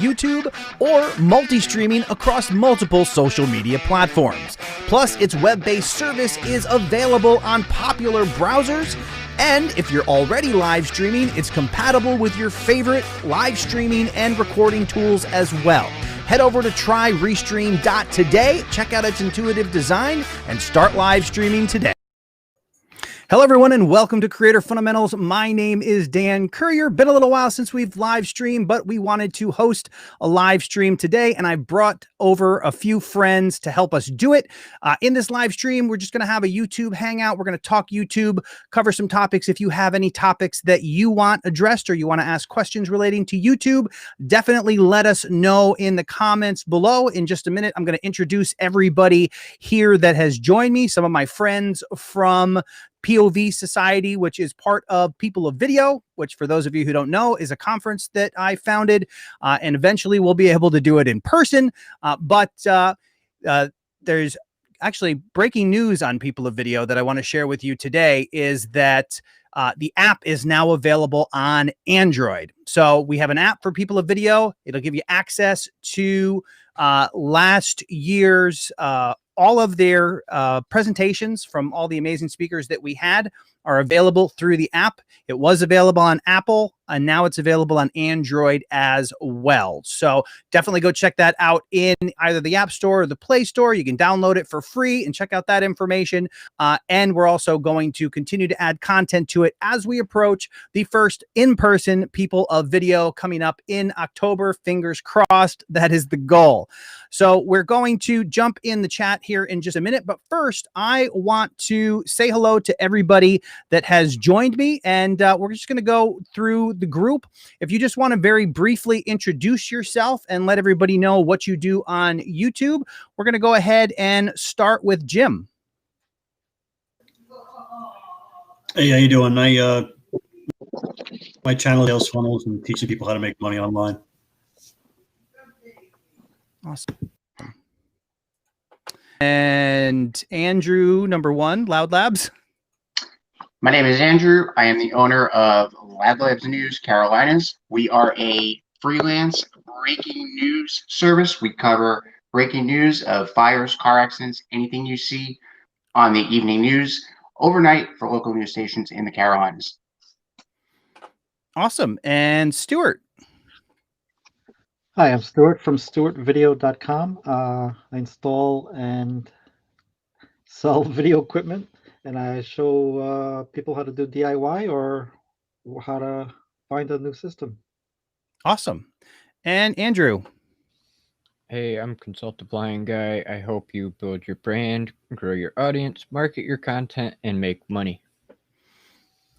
YouTube, or multi-streaming across multiple social media platforms. Plus, its web-based service is available on popular browsers, and if you're already live streaming, it's compatible with your favorite live streaming and recording tools as well. Head over to tryrestream.today, check out its intuitive design, and start live streaming today. Hello, everyone, and welcome to Creator Fundamentals. My name is Dan Courier. Been a little while since we've live streamed, but we wanted to host a live stream today, and I brought over a few friends to help us do it. In this live stream, we're just going to have a YouTube hangout. We're going to talk YouTube, cover some topics. If you have any topics that you want addressed or you want to ask questions relating to YouTube, definitely let us know in the comments below. In just a minute, I'm going to introduce everybody here that has joined me. Some of my friends from POV Society, which is part of People of Video, which for those of you who don't know is a conference that I founded, and eventually we'll be able to do it in person. But there's actually breaking news on People of Video that I want to share with you today is that the app is now available on Android. So we have an app for People of Video. It'll give you access to last year's all of their presentations from all the amazing speakers that we had are available through the app. It was available on Apple, and now it's available on Android as well. So definitely go check that out in either the App Store or the Play Store. You can download it for free and check out that information. And we're also going to continue to add content to it as we approach the first in-person People of Video coming up in October. Fingers crossed, that is the goal. So we're going to jump in the chat here in just a minute. But first, I want to say hello to everybody that has joined me. And we're just going to go through the group. If you just want to very briefly introduce yourself and let everybody know what you do on YouTube, we're going to go ahead and start with Jim. Hey, how you doing? My channel is Sales Funnels and teaching people how to make money online. Awesome. And Andrew, number one, Loud Labs. My name is Andrew. I am the owner of Loud Labs News Carolinas. We are a freelance breaking news service. We cover breaking news of fires, car accidents, anything you see on the evening news overnight for local news stations in the Carolinas. Awesome. And Stuart. Hi, I'm Stuart from StuartVideo.com. I install and sell video equipment, and I show people how to do DIY or how to find a new system. Awesome. And Andrew. Hey, I'm Consultative Blind Guy. I hope you build your brand, grow your audience, market your content, and make money.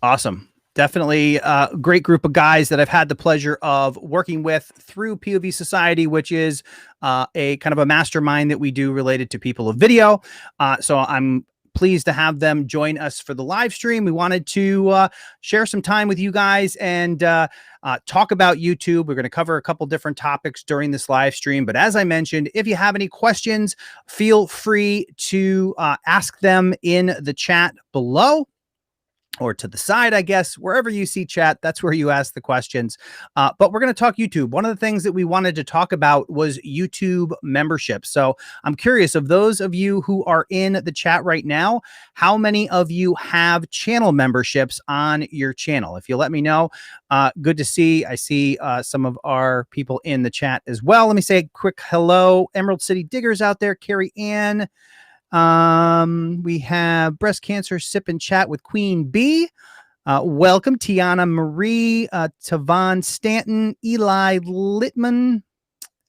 Awesome. Definitely a great group of guys that I've had the pleasure of working with through POV Society, which is a kind of a mastermind that we do related to People of Video. So I'm pleased to have them join us for the live stream. We wanted to share some time with you guys and talk about YouTube. We're going to cover a couple different topics during this live stream. But as I mentioned, if you have any questions, feel free to ask them in the chat below. Or to the side, I guess, wherever you see chat, that's where you ask the questions. But we're going to talk YouTube. One of the things that we wanted to talk about was YouTube membership. So I'm curious, of those of you who are in the chat right now, how many of you have channel memberships on your channel? If you let me know, good to see. I see some of our people in the chat as well. Let me say a quick hello. Emerald City Diggers out there, Carrie Ann. We have Breast Cancer Sip and Chat with Queen Bee. Welcome, Tiana Marie, Tavon Stanton, Eli Littman,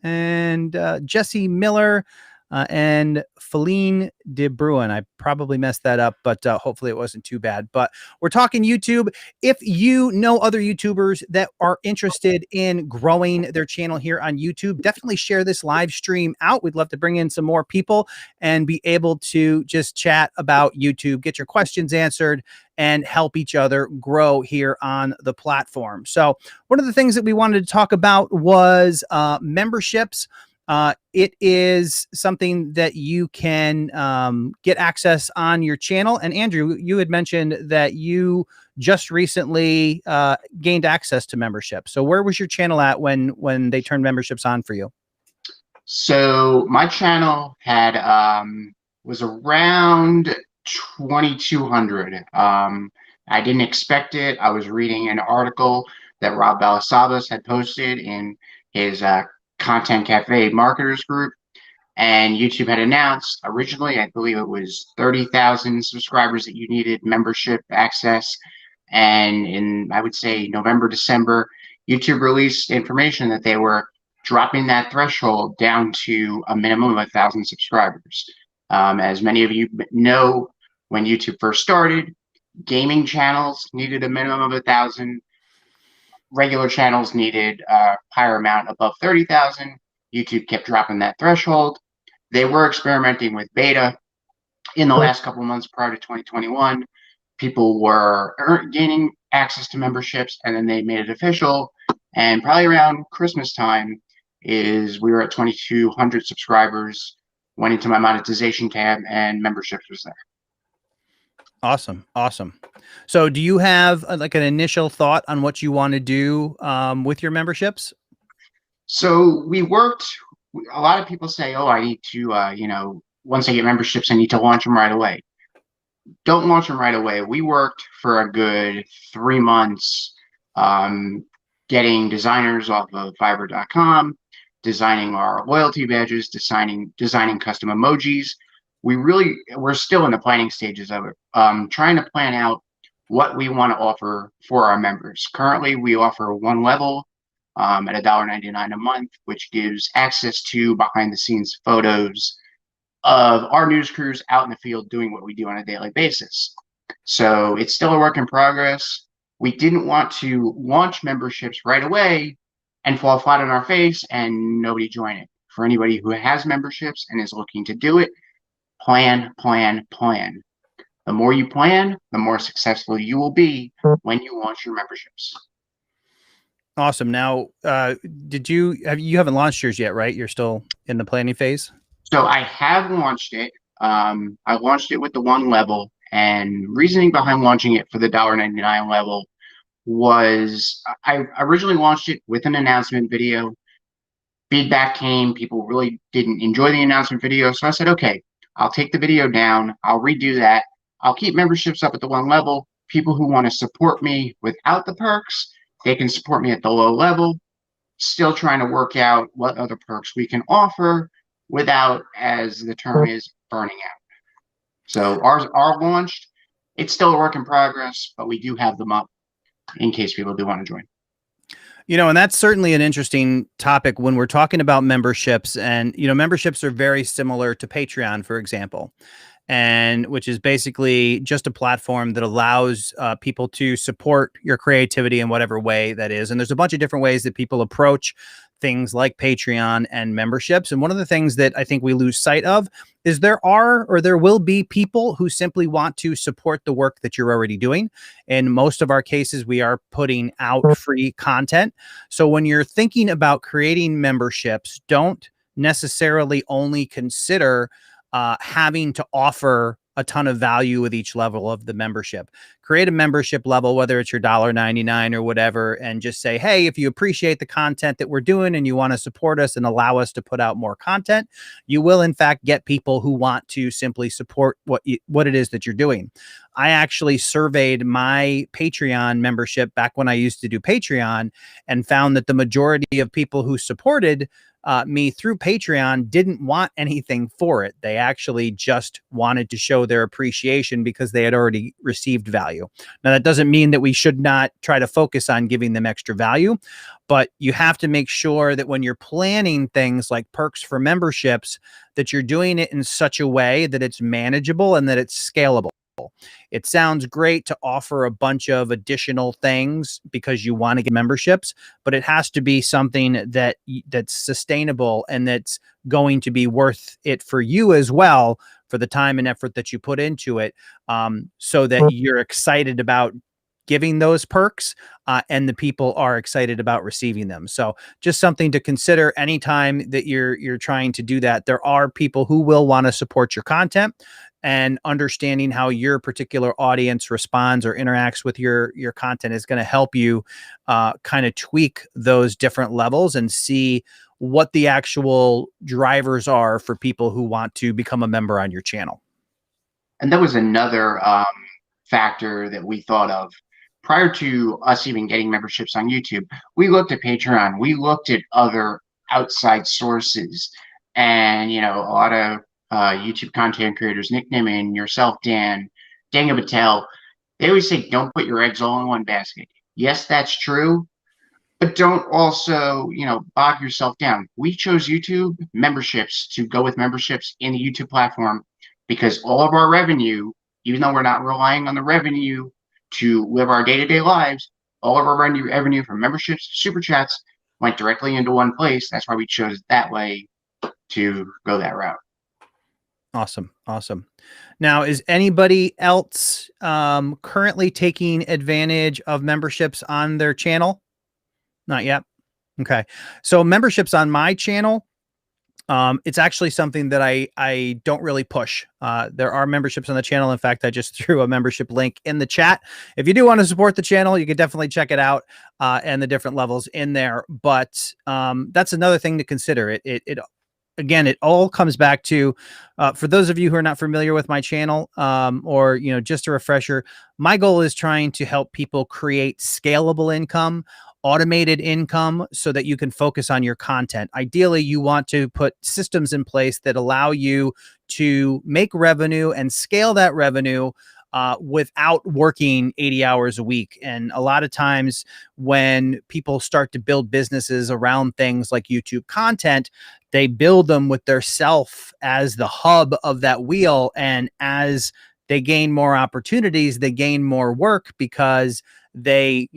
and Jesse Miller, and Feline de Bruin. I probably messed that up, but hopefully it wasn't too bad. But we're talking YouTube. If you know other YouTubers that are interested in growing their channel here on YouTube, definitely share this live stream out. We'd love to bring in some more people and be able to just chat about YouTube, get your questions answered, and help each other grow here on the platform. So one of the things that we wanted to talk about was memberships. It is something that you can get access on your channel. And Andrew, you had mentioned that you just recently gained access to membership. So where was your channel at when they turned memberships on for you? So my channel had was around 2,200. I didn't expect it. I was reading an article that Rob Balasabas had posted in his Content Cafe marketers group, and YouTube had announced originally, I believe it was 30,000 subscribers that you needed membership access. And in, I would say, November, December, YouTube released information that they were dropping that threshold down to a minimum of 1,000 subscribers. As many of you know, when YouTube first started, gaming channels needed a minimum of 1,000. Regular channels needed a higher amount above 30,000. YouTube kept dropping that threshold. They were experimenting with beta in the last couple of months prior to 2021. People were gaining access to memberships, and then they made it official. And probably around Christmas time we were at 2,200 subscribers, went into my monetization tab, and memberships was there. Awesome. Awesome. So do you have like an initial thought on what you want to do with your memberships? So we worked, a lot of people say, oh, I need to, you know, once I get memberships, I need to launch them right away. Don't launch them right away. We worked for a good 3 months getting designers off of Fiverr.com, designing our loyalty badges, designing custom emojis. We're still in the planning stages of it, trying to plan out what we want to offer for our members. Currently, we offer one level at $1.99 a month, which gives access to behind-the-scenes photos of our news crews out in the field doing what we do on a daily basis. So it's still a work in progress. We didn't want to launch memberships right away and fall flat on our face and nobody join it. For anybody who has memberships and is looking to do it, plan, plan, plan. The more you plan, the more successful you will be when you launch your memberships. Awesome. Now, you haven't launched yours yet, right? You're still in the planning phase? So I have launched it. I launched it with the one level, and reasoning behind launching it for the $1.99 level was I originally launched it with an announcement video. Feedback came, people really didn't enjoy the announcement video. So I said, okay, I'll take the video down. I'll redo that. I'll keep memberships up at the one level. People who want to support me without the perks, they can support me at the low level. Still trying to work out what other perks we can offer without, as the term is, burning out. So ours are launched. It's still a work in progress, but we do have them up in case people do want to join. You know, and that's certainly an interesting topic when we're talking about memberships. And, you know, memberships are very similar to Patreon, for example, and which is basically just a platform that allows people to support your creativity in whatever way that is. And there's a bunch of different ways that people approach things like Patreon and memberships. And one of the things that I think we lose sight of is there will be people who simply want to support the work that you're already doing. In most of our cases, we are putting out free content. So when you're thinking about creating memberships, don't necessarily only consider having to offer a ton of value with each level of the membership. Create a membership level, whether it's your $1.99 or whatever, and just say, hey, if you appreciate the content that we're doing and you want to support us and allow us to put out more content, you will in fact get people who want to simply support what it is that you're doing. I actually surveyed my Patreon membership back when I used to do Patreon and found that the majority of people who supported me through Patreon didn't want anything for it. They actually just wanted to show their appreciation because they had already received value. Now, that doesn't mean that we should not try to focus on giving them extra value, but you have to make sure that when you're planning things like perks for memberships, that you're doing it in such a way that it's manageable and that it's scalable. It sounds great to offer a bunch of additional things because you want to get memberships, but it has to be something that's sustainable and that's going to be worth it for you as well, for the time and effort that you put into it, so that you're excited about giving those perks and the people are excited about receiving them. So just something to consider anytime that you're trying to do that. There are people who will want to support your content. and understanding how your particular audience responds or interacts with your content is going to help you kind of tweak those different levels and see what the actual drivers are for people who want to become a member on your channel. And that was another factor that we thought of prior to us even getting memberships on YouTube. We looked at Patreon, we looked at other outside sources, and a lot of YouTube content creators, Nick Nimmin, yourself, Dan, Daniel Patel, they always say, don't put your eggs all in one basket. Yes, that's true, but don't also, bog yourself down. We chose YouTube memberships to go with memberships in the YouTube platform because all of our revenue, even though we're not relying on the revenue to live our day-to-day lives, all of our revenue from memberships, super chats went directly into one place. That's why we chose that way to go that route. Awesome. Awesome. Now, is anybody else currently taking advantage of memberships on their channel? Not yet. Okay. So memberships on my channel, it's actually something that I don't really push. There are memberships on the channel. In fact, I just threw a membership link in the chat. If you do want to support the channel, you can definitely check it out and the different levels in there. But that's another thing to consider. Again, it all comes back to, for those of you who are not familiar with my channel, or, just a refresher, my goal is trying to help people create scalable income, automated income, so that you can focus on your content. Ideally, you want to put systems in place that allow you to make revenue and scale that revenue without working 80 hours a week. And a lot of times when people start to build businesses around things like YouTube content, they build them with their self as the hub of that wheel. And as they gain more opportunities, they gain more work because they,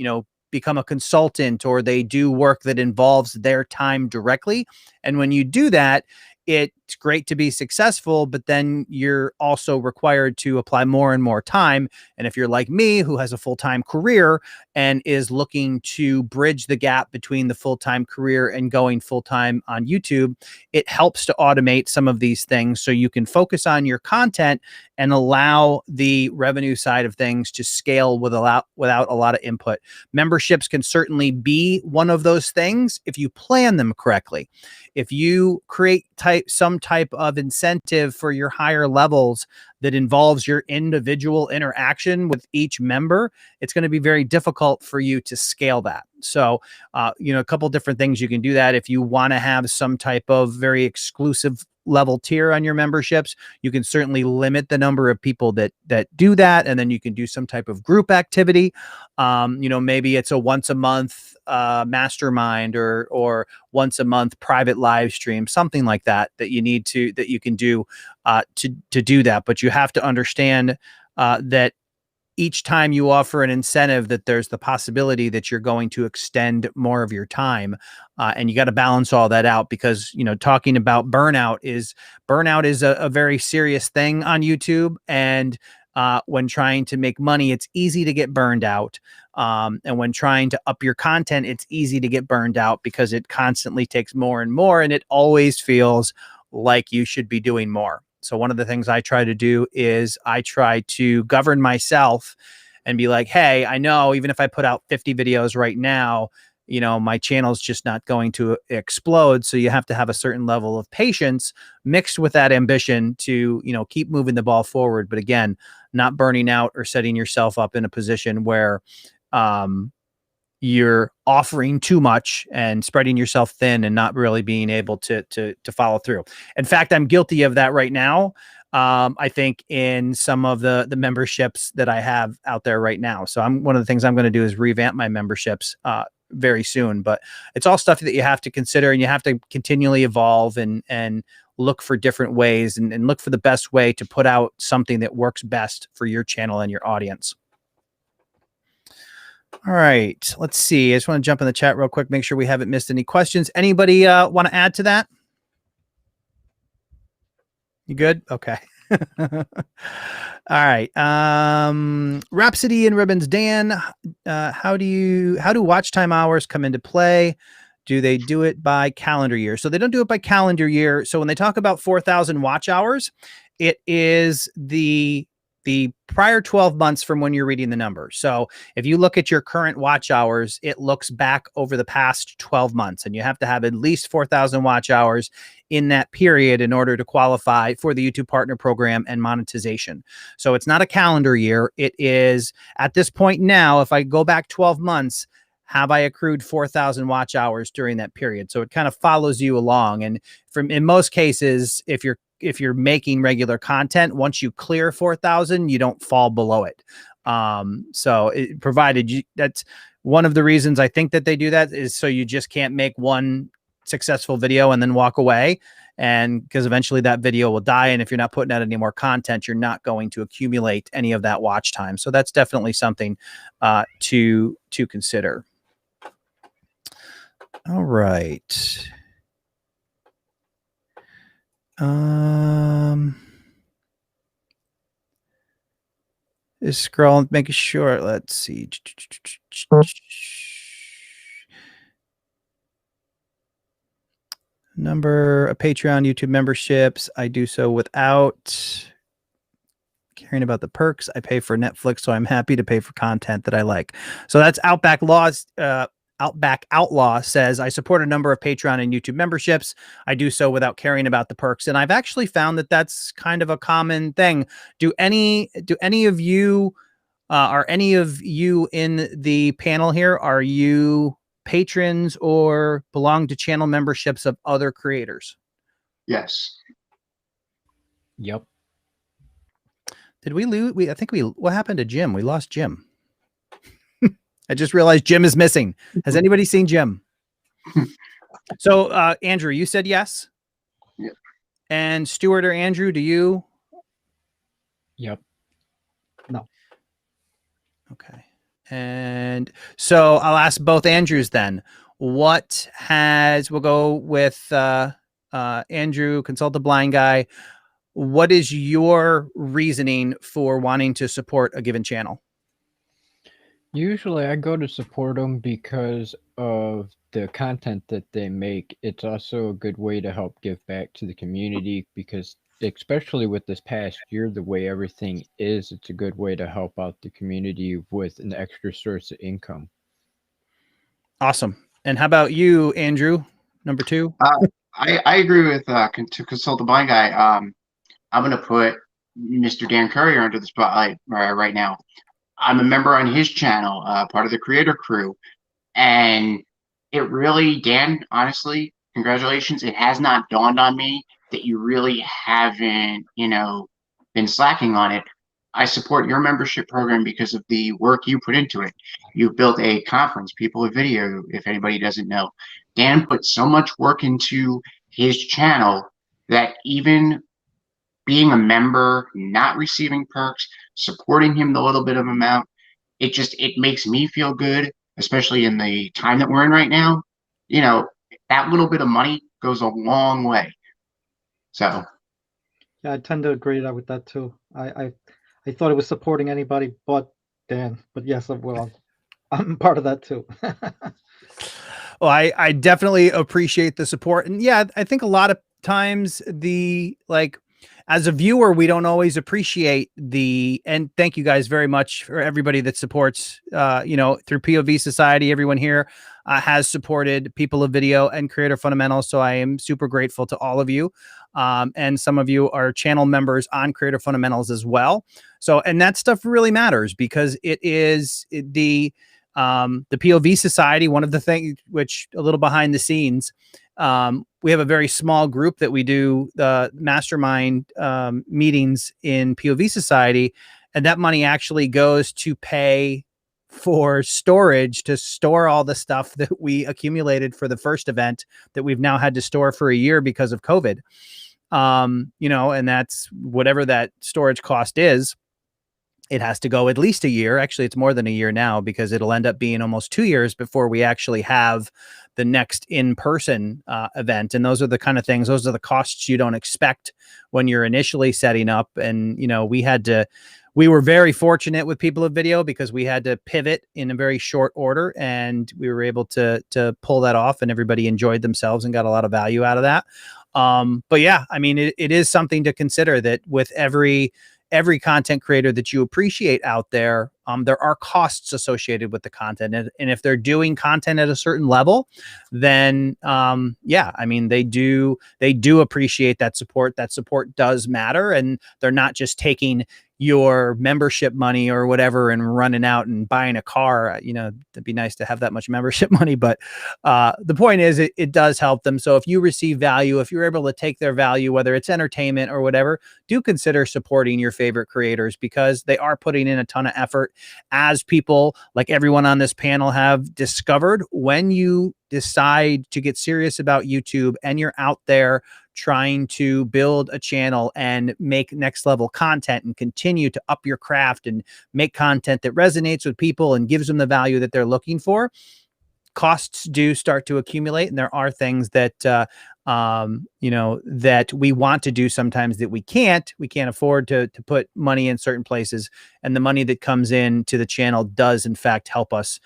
become a consultant or they do work that involves their time directly. And when you do that, it's great to be successful, but then you're also required to apply more and more time. And if you're like me, who has a full-time career and is looking to bridge the gap between the full-time career and going full-time on YouTube, it helps to automate some of these things so you can focus on your content and allow the revenue side of things to scale without a lot of input. Memberships can certainly be one of those things if you plan them correctly. If you create some type of incentive for your higher levels that involves your individual interaction with each member, it's going to be very difficult for you to scale that. So, a couple different things you can do that. If you want to have some type of very exclusive level tier on your memberships, you can certainly limit the number of people that do that. And then you can do some type of group activity. Maybe it's a once a month mastermind or once a month private live stream, something like that you can do to do that. But you have to understand that each time you offer an incentive, that there's the possibility that you're going to extend more of your time. And you got to balance all that out because, talking about burnout is a very serious thing on YouTube. And when trying to make money, it's easy to get burned out. And when trying to up your content, it's easy to get burned out because it constantly takes more and more. And it always feels like you should be doing more. So one of the things I try to do is I try to govern myself and be like, hey, I know even if I put out 50 videos right now, my channel's just not going to explode. So you have to have a certain level of patience mixed with that ambition to, keep moving the ball forward. But again, not burning out or setting yourself up in a position where you're offering too much and spreading yourself thin and not really being able to follow through. In fact, I'm guilty of that right now. I think in some of the memberships that I have out there right now. So one of the things I'm going to do is revamp my memberships very soon, but it's all stuff that you have to consider and you have to continually evolve and look for different ways and look for the best way to put out something that works best for your channel and your audience. All right, let's see. I just want to jump in the chat real quick, make sure we haven't missed any questions. Anybody want to add to that? You good? Okay. All right. Rhapsody and Ribbons, Dan, how do watch time hours come into play? Do they do it by calendar year? So they don't do it by calendar year. So when they talk about 4,000 watch hours, it is the prior 12 months from when you're reading the number. So if you look at your current watch hours, it looks back over the past 12 months, and you have to have at least 4,000 watch hours in that period in order to qualify for the YouTube Partner Program and monetization. So it's not a calendar year. It is at this point now, if I go back 12 months, have I accrued 4,000 watch hours during that period? So it kind of follows you along. And in most cases, if you're making regular content, once you clear 4,000, you don't fall below it. So provided that's one of the reasons I think that they do that, is so you just can't make one successful video and then walk away. And because eventually that video will die. And if you're not putting out any more content, you're not going to accumulate any of that watch time. So that's definitely something to consider. All right. Just scrolling, making sure. Let's see. Number of Patreon, YouTube memberships. I do so without caring about the perks. I pay for Netflix, so I'm happy to pay for content that I like. So that's Outback Laws. Outback Outlaw says, I support a number of Patreon and YouTube memberships. I do so without caring about the perks. And I've actually found that that's kind of a common thing. Do any of you, are any of you in the panel here, are you patrons or belong to channel memberships of other creators? Yes. Yep. Did we lose? What happened to Jim? We lost Jim. I just realized Jim is missing. Has anybody seen Jim? So, Andrew, you said yes. Yep. And Stuart or Andrew, do you? Yep. No. Okay. And so I'll ask both Andrews then. We'll go with Andrew, Consult the Blind Guy. What is your reasoning for wanting to support a given channel? Usually I go to support them because of the content that they make. It's also a good way to help give back to the community, because especially with this past year, the way everything is, it's a good way to help out the community with an extra source of income. Awesome. And how about you, Andrew, number 2? I agree with to Consult the Blind Guy. I'm going to put Mr. Dan Courier under the spotlight right now. I'm a member on his channel, part of the creator crew. And it really, Dan, honestly, congratulations. It has not dawned on me that you really haven't, been slacking on it. I support your membership program because of the work you put into it. You've built a conference, People with Video, if anybody doesn't know. Dan put so much work into his channel that even being a member, not receiving perks, supporting him the little bit of amount, it makes me feel good, especially in the time that we're in right now. That little bit of money goes a long way. So Yeah, I tend to agree with that too. I thought it was supporting anybody but Dan, but yes, I'm part of that too. Well, I definitely appreciate the support. And yeah, I think a lot of times as a viewer, we don't always appreciate and thank you guys very much for everybody that supports, through POV Society. Everyone here has supported People of Video and Creator Fundamentals. So I am super grateful to all of you. And some of you are channel members on Creator Fundamentals as well. So, and that stuff really matters, because it is the POV Society. One of the things, which a little behind the scenes, we have a very small group that we do the mastermind meetings in POV Society, and that money actually goes to pay for storage to store all the stuff that we accumulated for the first event that we've now had to store for a year because of COVID. And that's whatever that storage cost is. It has to go at least a year. Actually, it's more than a year now, because it'll end up being almost 2 years before we actually have the next in-person event. And those are the kind of things, those are the costs you don't expect when you're initially setting up. And, we were very fortunate with People of Video, because we had to pivot in a very short order, and we were able to pull that off, and everybody enjoyed themselves and got a lot of value out of that. But yeah, I mean, it is something to consider, that with every content creator that you appreciate out there, there are costs associated with the content. And if they're doing content at a certain level, then yeah, I mean, they do appreciate that support. That support does matter. And they're not just taking your membership money or whatever and running out and buying a car. You know, it'd be nice to have that much membership money, but the point is, it does help them. So if you receive value, if you're able to take their value, whether it's entertainment or whatever, do consider supporting your favorite creators, because they are putting in a ton of effort. As people like everyone on this panel have discovered, when you decide to get serious about YouTube and you're out there trying to build a channel and make next level content and continue to up your craft and make content that resonates with people and gives them the value that they're looking for, costs do start to accumulate. And there are things that, you know, that we want to do sometimes that we can't afford to put money in certain places. And the money that comes in to the channel does in fact help us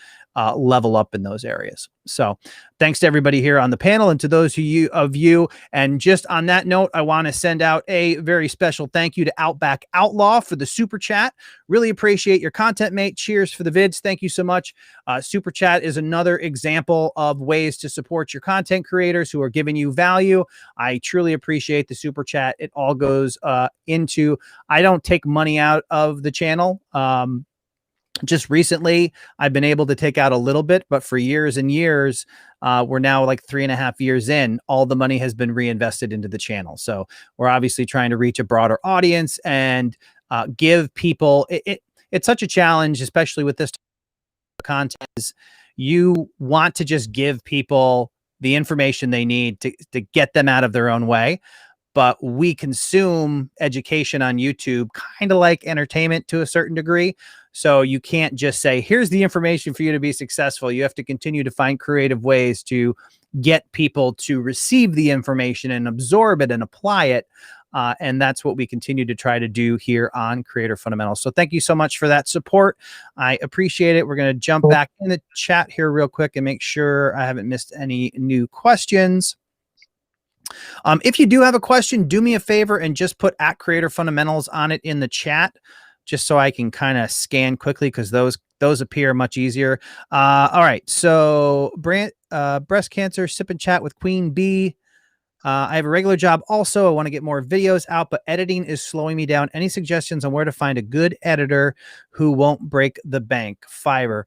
level up in those areas. So thanks to everybody here on the panel and to those of you. And just on that note, I want to send out a very special thank you to Outback Outlaw for the super chat. Really appreciate your content, mate. Cheers for the vids. Thank you so much. Super chat is another example of ways to support your content creators who are giving you value. I truly appreciate the super chat. It all goes into, I don't take money out of the channel. Just recently, I've been able to take out a little bit, but for years and years, we're now like 3.5 years in, all the money has been reinvested into the channel. So we're obviously trying to reach a broader audience and give people, it's such a challenge, especially with this content, is you want to just give people the information they need to get them out of their own way. But we consume education on YouTube kind of like entertainment to a certain degree. So you can't just say, here's the information for you to be successful. You have to continue to find creative ways to get people to receive the information and absorb it and apply it. And that's what we continue to try to do here on Creator Fundamentals. So thank you so much for that support. I appreciate it. We're going to jump back in the chat here real quick and make sure I haven't missed any new questions. If you do have a question, do me a favor and just put @Creator Fundamentals on it in the chat, just so I can kind of scan quickly, because those appear much easier. All right. So breast cancer, sip and chat with Queen Bee. I have a regular job also. I want to get more videos out, but editing is slowing me down. Any suggestions on where to find a good editor who won't break the bank? Fiverr.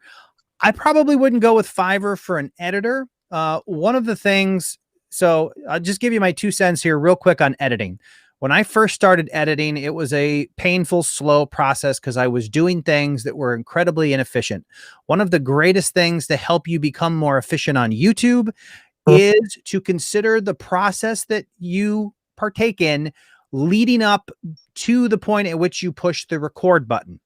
I probably wouldn't go with Fiverr for an editor. One of the things, so I'll just give you my 2 cents here real quick on editing. When I first started editing, it was a painful, slow process because I was doing things that were incredibly inefficient. One of the greatest things to help you become more efficient on YouTube is to consider the process that you partake in leading up to the point at which you push the record button.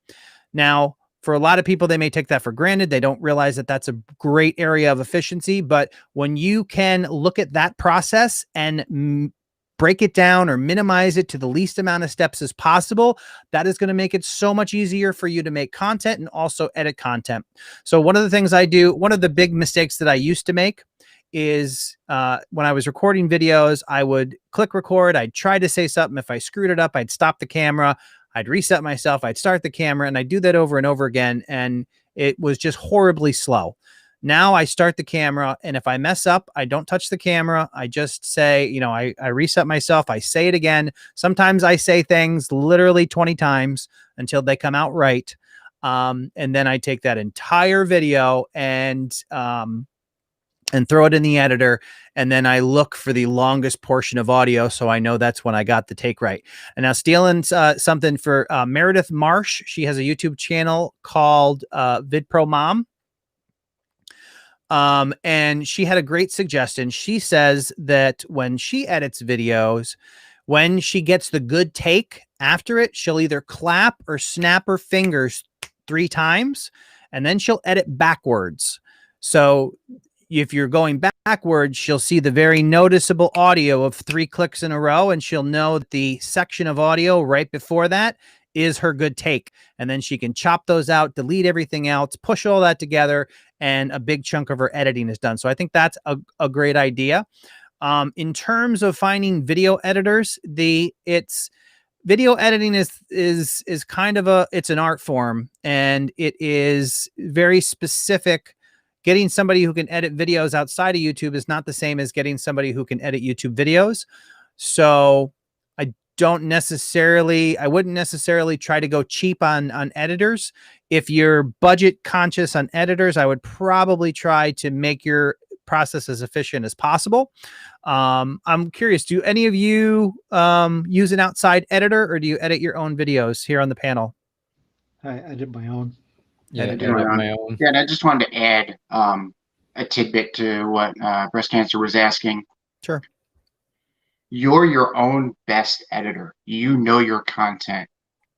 Now, for a lot of people, they may take that for granted. They don't realize that that's a great area of efficiency. But when you can look at that process and break it down or minimize it to the least amount of steps as possible, that is going to make it so much easier for you to make content and also edit content. So one of the things I do, one of the big mistakes that I used to make is when I was recording videos, I would click record. I'd try to say something. If I screwed it up, I'd stop the camera. I'd reset myself. I'd start the camera, and I do that over and over again. And it was just horribly slow. Now I start the camera, and if I mess up, I don't touch the camera. I just say, you know, I reset myself. I say it again. Sometimes I say things literally 20 times until they come out right. And then I take that entire video and throw it in the editor. And then I look for the longest portion of audio, so I know that's when I got the take right. And now stealing something for Meredith Marsh. She has a YouTube channel called VidPro Mom. And she had a great suggestion. She says that when she edits videos, when she gets the good take after it, she'll either clap or snap her fingers 3 times, and then she'll edit backwards. So if you're going backwards, she'll see the very noticeable audio of 3 clicks in a row, and she'll know that the section of audio right before that is her good take. And then she can chop those out, delete everything else, push all that together, and a big chunk of her editing is done. So I think that's a great idea. In terms of finding video editors, video editing is kind of it's an art form, and it is very specific. Getting somebody who can edit videos outside of YouTube is not the same as getting somebody who can edit YouTube videos. So I wouldn't necessarily try to go cheap on editors. If you're budget conscious on editors, I would probably try to make your process as efficient as possible. I'm curious, do any of you use an outside editor, or do you edit your own videos here on the panel? I edit my own. Yeah, I I do edit my my own. Yeah, and I just wanted to add a tidbit to what breast cancer was asking. Sure. You're your own best editor. You know your content.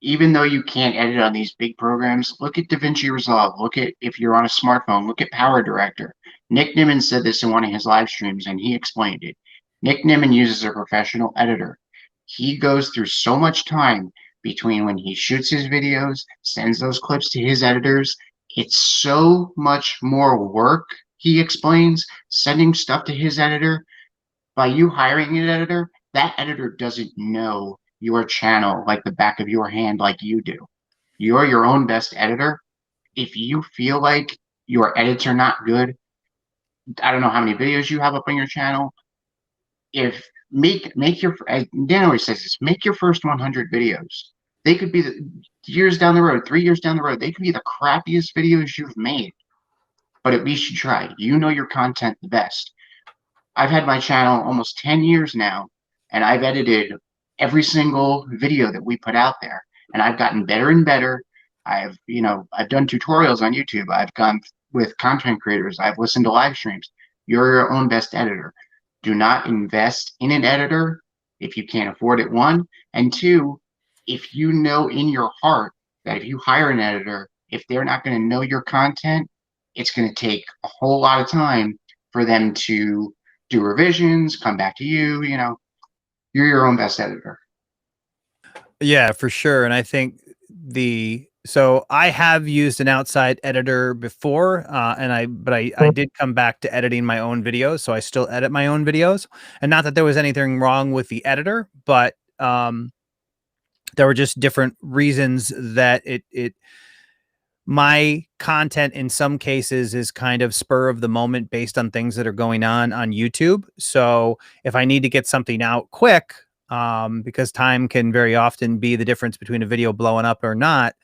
Even though you can't edit on these big programs, look at DaVinci Resolve. Look at, if you're on a smartphone, look at Power Director. Nick Nimmin said this in one of his live streams, and he explained it. Nick Nimmin uses a professional editor. He goes through so much time between when he shoots his videos, sends those clips to his editors. It's so much more work, he explains, sending stuff to his editor. By you hiring an editor, that editor doesn't know your channel like the back of your hand like you do. You're your own best editor. If you feel like your edits are not good, I don't know how many videos you have up on your channel. If make your, as Dan always says this, make your first 100 videos. They could be years down the road, 3 years down the road, they could be the crappiest videos you've made, but at least you tried. You know your content the best. I've had my channel almost 10 years now, and I've edited every single video that we put out there, and I've gotten better and better. I've done tutorials on YouTube. I've gone with content creators. I've listened to live streams. You're your own best editor. Do not invest in an editor if you can't afford it, one. And two, if you know in your heart that if you hire an editor, if they're not going to know your content, it's going to take a whole lot of time for them to do revisions, come back to you. You're your own best editor. Yeah, for sure. And I think so I have used an outside editor before, but I did come back to editing my own videos. So I still edit my own videos, and not that there was anything wrong with the editor, but there were just different reasons that my content in some cases is kind of spur of the moment based on things that are going on YouTube. So if I need to get something out quick, because time can very often be the difference between a video blowing up or not,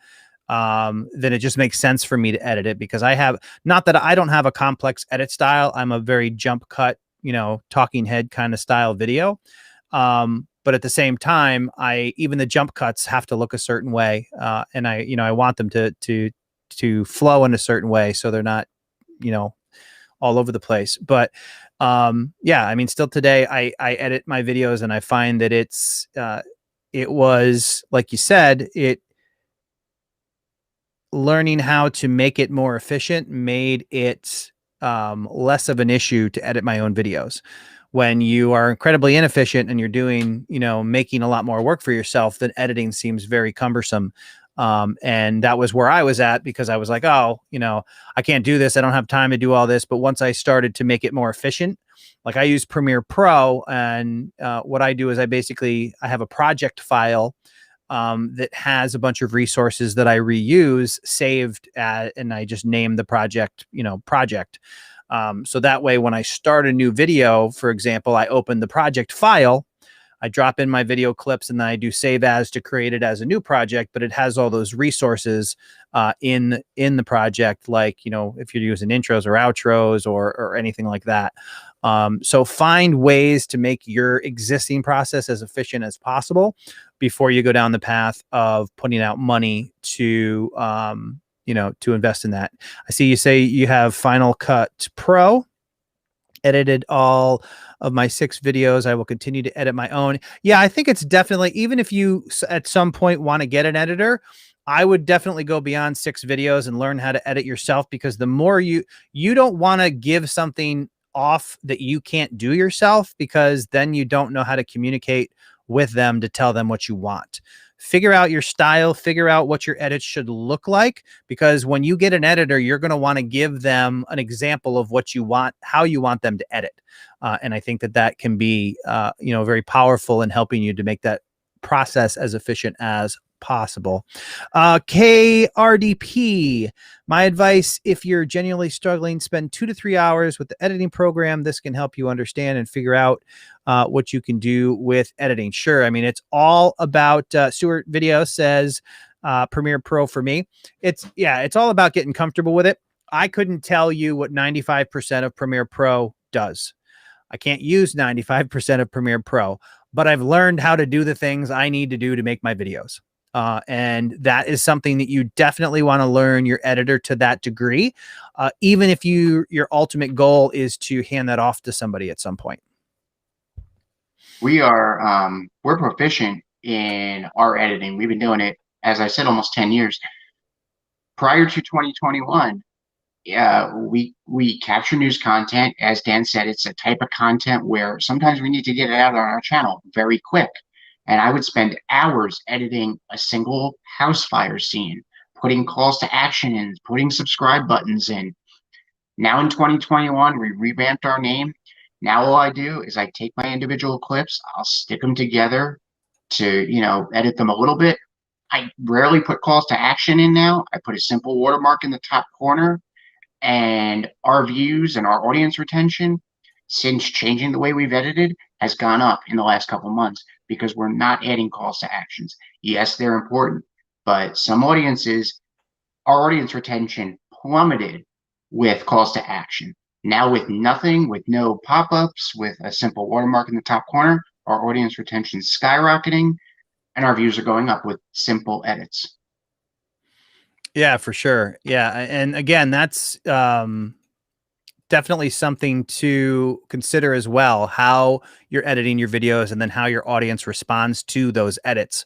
then it just makes sense for me to edit it, because not that I don't have a complex edit style. I'm a very jump cut, talking head kind of style video. But at the same time, even the jump cuts have to look a certain way. And I want them to flow in a certain way, so they're not, all over the place. But yeah, I mean, still today I edit my videos, and I find that it was, like you said, learning how to make it more efficient made it less of an issue to edit my own videos. When you are incredibly inefficient and you're doing, making a lot more work for yourself, then editing seems very cumbersome. And that was where I was at, because I was like, oh, I can't do this. I don't have time to do all this. But once I started to make it more efficient, like I use Premiere Pro, and what I do is I have a project file that has a bunch of resources that I reuse saved and I just name the project, project. So that way, when I start a new video, for example, I open the project file, I drop in my video clips, and then I do save as to create it as a new project, but it has all those resources in the project, like, if you're using intros or outros or anything like that. So find ways to make your existing process as efficient as possible before you go down the path of putting out money to invest in that. I see you say you have Final Cut Pro. Edited all of my 6 videos. I will continue to edit my own. Yeah, I think it's definitely, even if you at some point want to get an editor, I would definitely go beyond 6 videos and learn how to edit yourself, because the more you don't want to give something off that you can't do yourself, because then you don't know how to communicate with them to tell them what you want. Figure out your style, figure out what your edits should look like, because when you get an editor, you're going to want to give them an example of what you want, how you want them to edit. And I think that that can be, very powerful in helping you to make that process as efficient as possible. KRDP, my advice, if you're genuinely struggling, spend 2 to 3 hours with the editing program. This can help you understand and figure out what you can do with editing. Sure. I mean, it's all about, Stuart Video says, Premiere Pro for me. It's all about getting comfortable with it. I couldn't tell you what 95% of Premiere Pro does. I can't use 95% of Premiere Pro, but I've learned how to do the things I need to do to make my videos. And that is something that you definitely want to learn your editor to that degree, even if your ultimate goal is to hand that off to somebody at some point. We're proficient in our editing. We've been doing it, as I said, almost 10 years. Prior to 2021, we capture news content. As Dan said, it's a type of content where sometimes we need to get it out on our channel very quick. And I would spend hours editing a single house fire scene, putting calls to action in, putting subscribe buttons in. Now in 2021, we revamped our name. Now all I do is I take my individual clips, I'll stick them together to, edit them a little bit. I rarely put calls to action in now. I put a simple watermark in the top corner, and our views and our audience retention, since changing the way we've edited, has gone up in the last couple of months because we're not adding calls to actions. Yes, they're important, but some audiences, our audience retention plummeted with calls to action. Now with nothing, with no pop-ups, with a simple watermark in the top corner, our audience retention is skyrocketing and our views are going up with simple edits. Yeah, for sure. Yeah. And again, that's definitely something to consider as well, how you're editing your videos and then how your audience responds to those edits,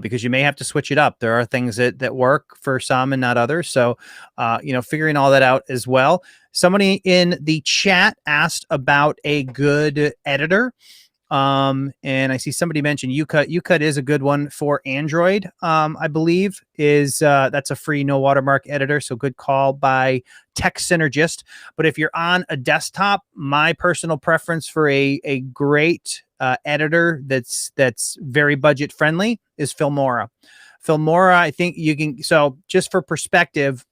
because you may have to switch it up. There are things that work for some and not others. So, figuring all that out as well. Somebody in the chat asked about a good editor. And I see somebody mentioned UCut. UCut is a good one for Android. I believe that's a free no watermark editor. So good call by Tech Synergist. But if you're on a desktop, my personal preference for a great editor that's very budget friendly is Filmora. Filmora, I think you can. So just for perspective,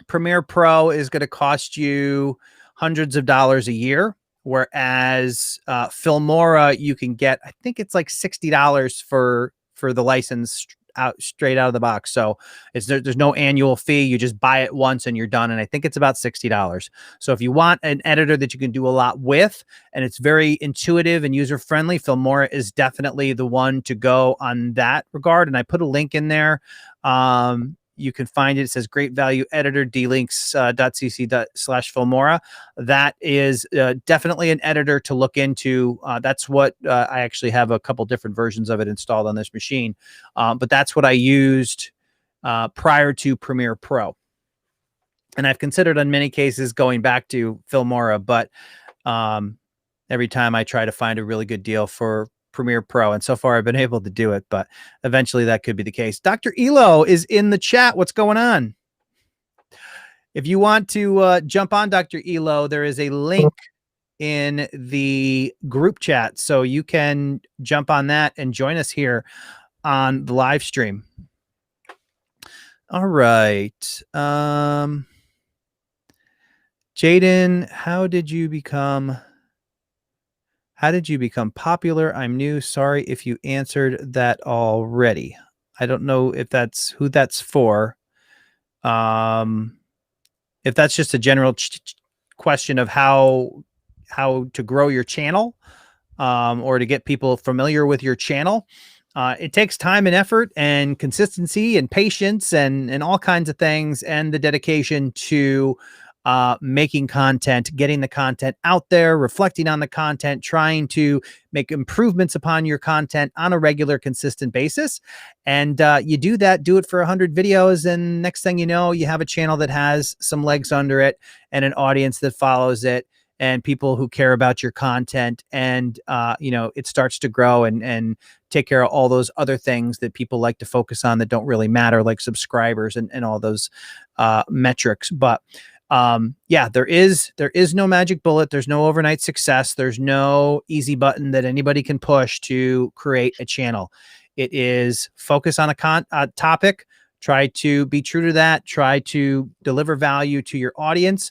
Premiere Pro is going to cost you hundreds of dollars a year. Whereas Filmora, you can get, I think it's like $60 for the license straight out of the box. So there's no annual fee. You just buy it once and you're done. And I think it's about $60. So if you want an editor that you can do a lot with, and it's very intuitive and user friendly, Filmora is definitely the one to go on that regard. And I put a link in there. You can find it. It says great value editor, dlinks.cc/Filmora. That is definitely an editor to look into. That's what I actually have a couple different versions of it installed on this machine. But that's what I used prior to Premiere Pro. And I've considered in many cases going back to Filmora, but every time I try to find a really good deal for Premiere Pro, and so far I've been able to do it, but eventually that could be the case. Dr. Elo is in the chat. What's going on? If you want to jump on, Dr. Elo, there is a link in the group chat, so you can jump on that and join us here on the live stream. All right. Jaden, how did you become popular? I'm new. Sorry if you answered that already. I don't know if that's who that's for. If that's just a general question of how to grow your channel, or to get people familiar with your channel. It takes time and effort and consistency and patience and all kinds of things, and the dedication to making content, getting the content out there, reflecting on the content, trying to make improvements upon your content on a regular, consistent basis. And you do it for 100 videos. And next thing you know, you have a channel that has some legs under it and an audience that follows it and people who care about your content. And, it starts to grow and take care of all those other things that people like to focus on that don't really matter, like subscribers and all those metrics. But Yeah, there is no magic bullet. There's no overnight success. There's no easy button that anybody can push to create a channel. It is focus on a topic, try to be true to that, try to deliver value to your audience.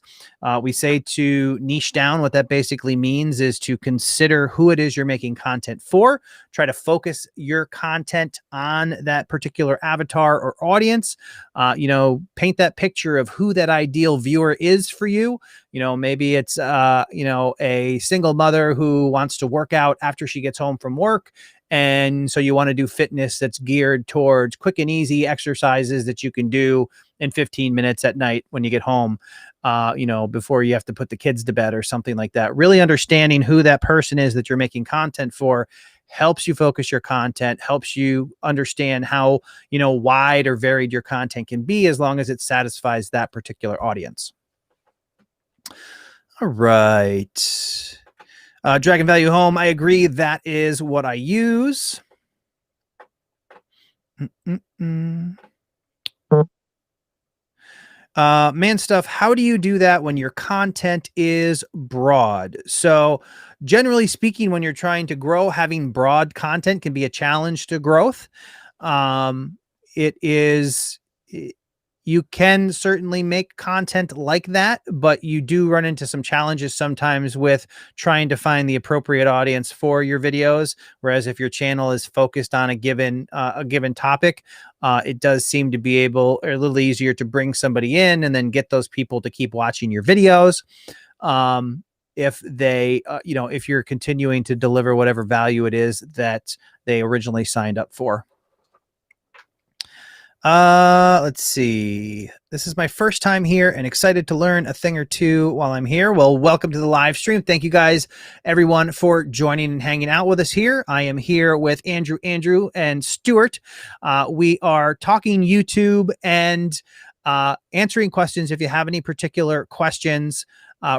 We say to niche down. What that basically means is to consider who it is you're making content for. Try to focus your content on that particular avatar or audience. Paint that picture of who that ideal viewer is for you. Maybe it's, a single mother who wants to work out after she gets home from work. And so you want to do fitness that's geared towards quick and easy exercises that you can do in 15 minutes at night when you get home, before you have to put the kids to bed or something like that. Really understanding who that person is that you're making content for helps you focus your content, helps you understand how, wide or varied your content can be as long as it satisfies that particular audience. All right. Dragon Value Home, I agree. That is what I use. Man Stuff, how do you do that when your content is broad? So generally speaking, when you're trying to grow, having broad content can be a challenge to growth. You can certainly make content like that, but you do run into some challenges sometimes with trying to find the appropriate audience for your videos. Whereas if your channel is focused on a given topic, it does seem to be a little easier to bring somebody in and then get those people to keep watching your videos. If if you're continuing to deliver whatever value it is that they originally signed up for. Let's see. This is my first time here and excited to learn a thing or two while I'm here. Well, welcome to the live stream. Thank you guys, everyone, for joining and hanging out with us here. I am here with Andrew, and Stuart. We are talking YouTube and answering questions. If you have any particular questions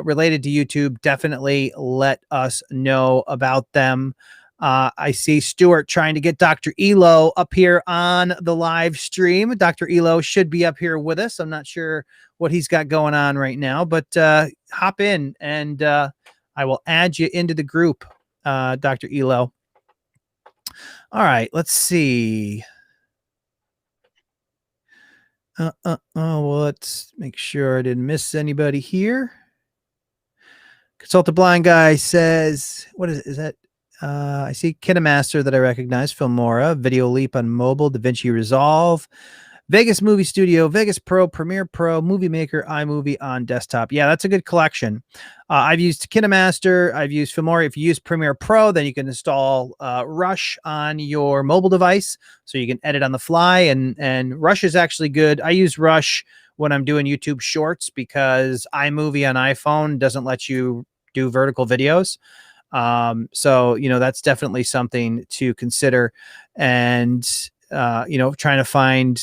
related to YouTube, definitely let us know about them. I see Stuart trying to get Dr. Elo up here on the live stream. Dr. Elo should be up here with us. I'm not sure what he's got going on right now, but hop in and I will add you into the group, Dr. Elo. All right, let's see. Well, let's make sure I didn't miss anybody here. Consult the Blind Guy says, what is that? I see KineMaster that I recognize, Filmora, Video Leap on mobile, DaVinci Resolve, Vegas Movie Studio, Vegas Pro, Premiere Pro, Movie Maker, iMovie on desktop. Yeah, that's a good collection. I've used KineMaster. I've used Filmora. If you use Premiere Pro, then you can install Rush on your mobile device, so you can edit on the fly. And Rush is actually good. I use Rush when I'm doing YouTube Shorts because iMovie on iPhone doesn't let you do vertical videos. So, that's definitely something to consider, and, trying to find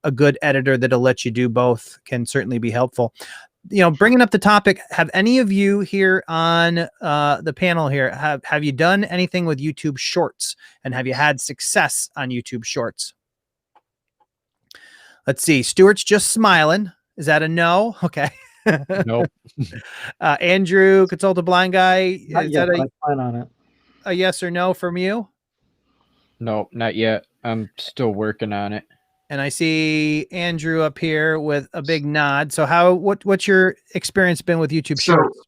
a good editor that'll let you do both can certainly be helpful. Bringing up the topic, have any of you here on the panel here, have you done anything with YouTube Shorts, and have you had success on YouTube Shorts? Let's see. Stuart's just smiling. Is that a no? Okay. Nope. Andrew, Consult a Blind Guy, is that a yes or no from you? Nope, not yet. I'm still working on it. And I see Andrew up here with a big nod. So what's your experience been with YouTube Shorts?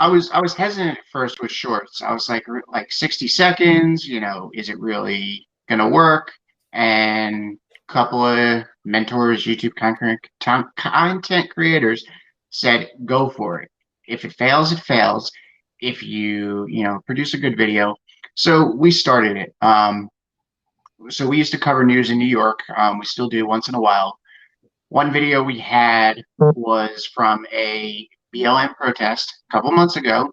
I was hesitant at first with Shorts. I was like 60 seconds, is it really gonna work? And a couple of mentors, YouTube content creators said, go for it. If it fails, it fails. If you produce a good video. So we started it. So we used to cover news in New York. We still do once in a while. One video we had was from a BLM protest a couple months ago.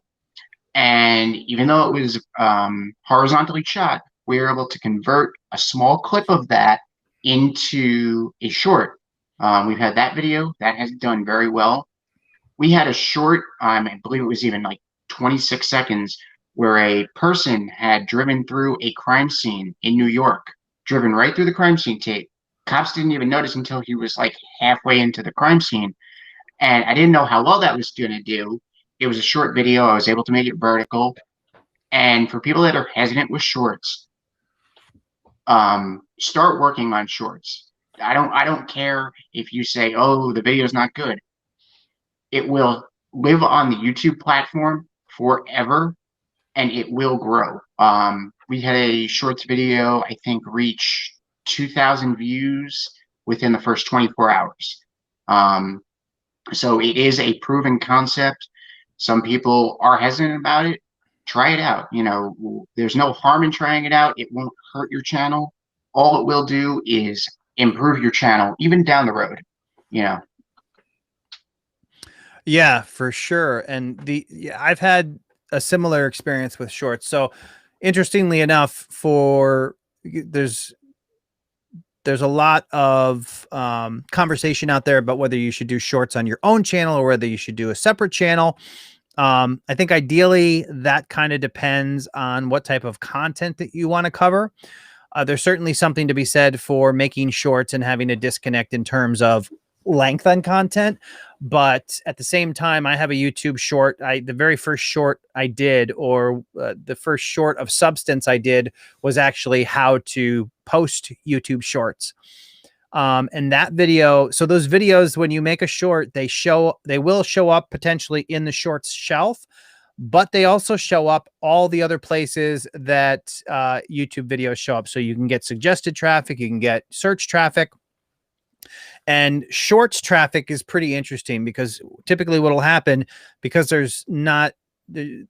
And even though it was horizontally shot, we were able to convert a small clip of that into a short. We've had that video that has done very well. We had a short, I believe it was even like 26 seconds, where a person had driven through a crime scene in New York, driven right through the crime scene tape. Cops didn't even notice until he was like halfway into the crime scene. And I didn't know how well that was going to do. It was a short video. I was able to make it vertical. And for people that are hesitant with shorts, start working on shorts. I don't care if you say, oh, the video is not good. It will live on the YouTube platform forever, and it will grow. We had a shorts video, I think, reach 2,000 views within the first 24 hours. So it is a proven concept. Some people are hesitant about it. Try it out. You know, there's no harm in trying it out. It won't hurt your channel. All it will do is improve your channel, even down the road, you know. Yeah, for sure. And I've had a similar experience with shorts. So interestingly enough, there's a lot of conversation out there about whether you should do shorts on your own channel or whether you should do a separate channel. I think ideally that kind of depends on what type of content that you want to cover. There's certainly something to be said for making shorts and having a disconnect in terms of length on content. But at the same time, I have a YouTube short. The very first short I did, or the first short of substance I did, was actually how to post YouTube shorts. And that video, so those videos, when you make a short, they will show up potentially in the shorts shelf, but they also show up all the other places that YouTube videos show up. So you can get suggested traffic, you can get search traffic. And shorts traffic is pretty interesting because typically what will happen, because there's a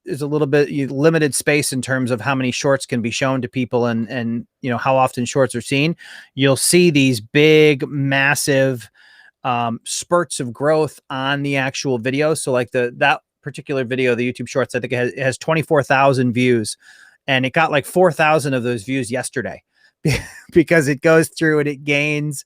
little bit limited space in terms of how many shorts can be shown to people and you know how often shorts are seen, you'll see these big, massive spurts of growth on the actual video. So like that particular video, the YouTube shorts, I think it has 24,000 views, and it got like 4,000 of those views yesterday because it goes through and it gains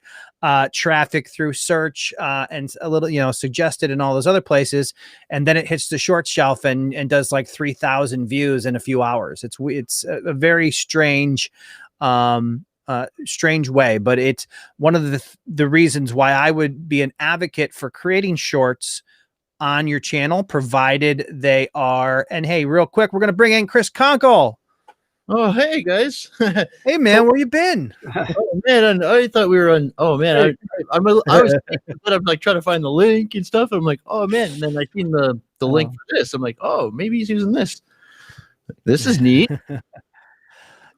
traffic through search and a little, you know, suggested and all those other places. And then it hits the short shelf and does like 3,000 views in a few hours. It's a very strange way, but it's one of the reasons why I would be an advocate for creating shorts on your channel, provided they are, and hey, real quick, we're going to bring in Chris Conkle. Oh, hey guys. Hey man, where you been? Oh man, I thought we were on. Oh man, I was but I'm like trying to find the link and stuff. I'm like, oh man, and then I seen the link for this. I'm like, oh, maybe he's using this. This is neat.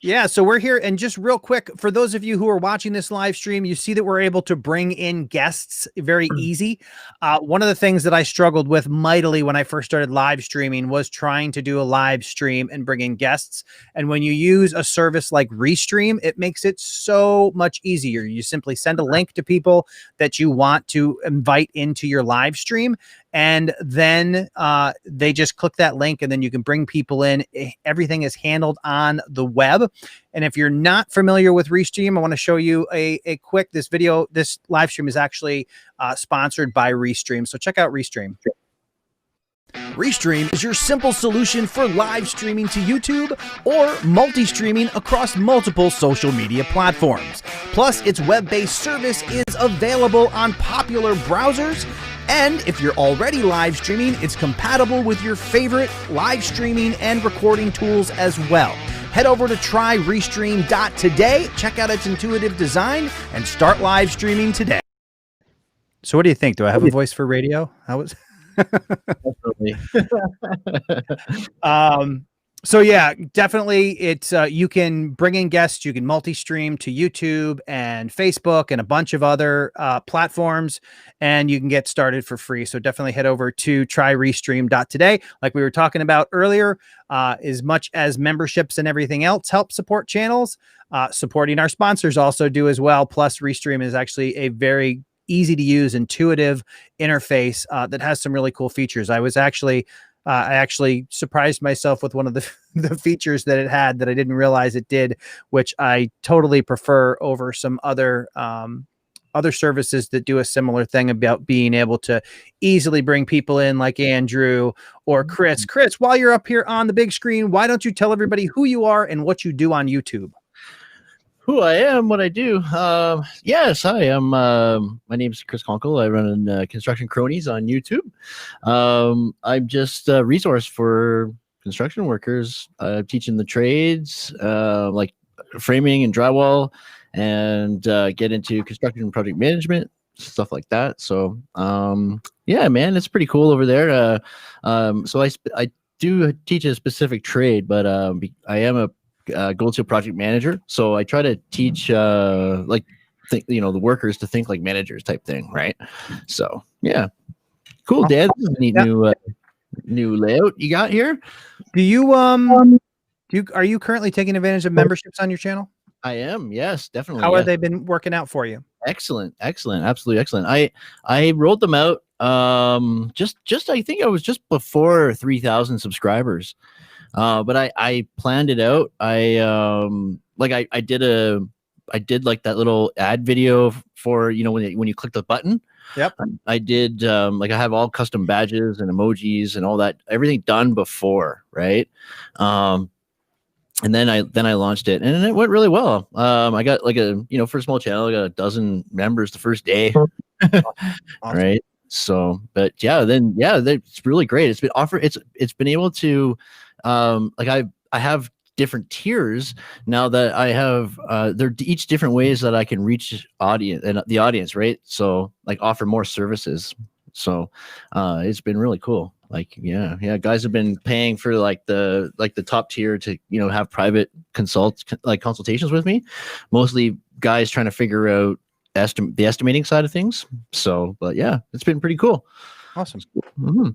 Yeah, so we're here, and just real quick, for those of you who are watching this live stream, you see that we're able to bring in guests very easy. One of the things that I struggled with mightily when I first started live streaming was trying to do a live stream and bring in guests. And when you use a service like Restream, it makes it so much easier. You simply send a link to people that you want to invite into your live stream, and then they just click that link, and then you can bring people in. Everything is handled on the web. And if you're not familiar with Restream, I want to show you a quick, this live stream is actually sponsored by Restream. So check out Restream. Restream is your simple solution for live streaming to YouTube or multi-streaming across multiple social media platforms. Plus, its web-based service is available on popular browsers. And if you're already live streaming, it's compatible with your favorite live streaming and recording tools as well. Head over to tryrestream.today, check out its intuitive design, and start live streaming today. So what do you think? Do I have a voice for radio? Definitely. So yeah, definitely it's you can bring in guests, you can multi-stream to YouTube and Facebook and a bunch of other platforms, and you can get started for free. So definitely head over to tryrestream.today. Like we were talking about earlier, as much as memberships and everything else help support channels, supporting our sponsors also do as well. Plus, Restream is actually a very easy to use, intuitive interface that has some really cool features. I actually surprised myself with one of the features that it had that I didn't realize it did, which I totally prefer over some other services that do a similar thing about being able to easily bring people in, like Andrew or Chris. Chris, while you're up here on the big screen, why don't you tell everybody who you are and what you do on YouTube? who I am, what I do. Yes, hi. My name is Chris Conkle. I run Construction Cronies on YouTube. I'm just a resource for construction workers, teaching the trades, like framing and drywall, and get into construction project management, stuff like that. So, yeah, man, it's pretty cool over there. So I do teach a specific trade, but I am a Gold Seal project manager, so I try to teach the workers to think like managers type thing, right? So yeah, cool, Dad. This is a neat new layout you got here. Do you are you currently taking advantage of memberships on your channel? I am, yes, definitely. How have they been working out for you? Excellent, absolutely excellent. I rolled them out just I think I was just before 3,000 subscribers. But I planned it out. I did like that little ad video for, when you click the button. Yep. I did I have all custom badges and emojis and all that, everything done before, right? And then I launched it, and it went really well. I got for a small channel, I got 12 members the first day. Awesome. Right. So, but it's really great. It's been offered. It's been able to, I have different tiers now that I have. They're each different ways that I can reach the audience, right? So, offer more services. So, it's been really cool. Guys have been paying for the top tier to have private consultations with me. Mostly guys trying to figure out the estimating side of things. So, but yeah, it's been pretty cool. Awesome. Mm-hmm.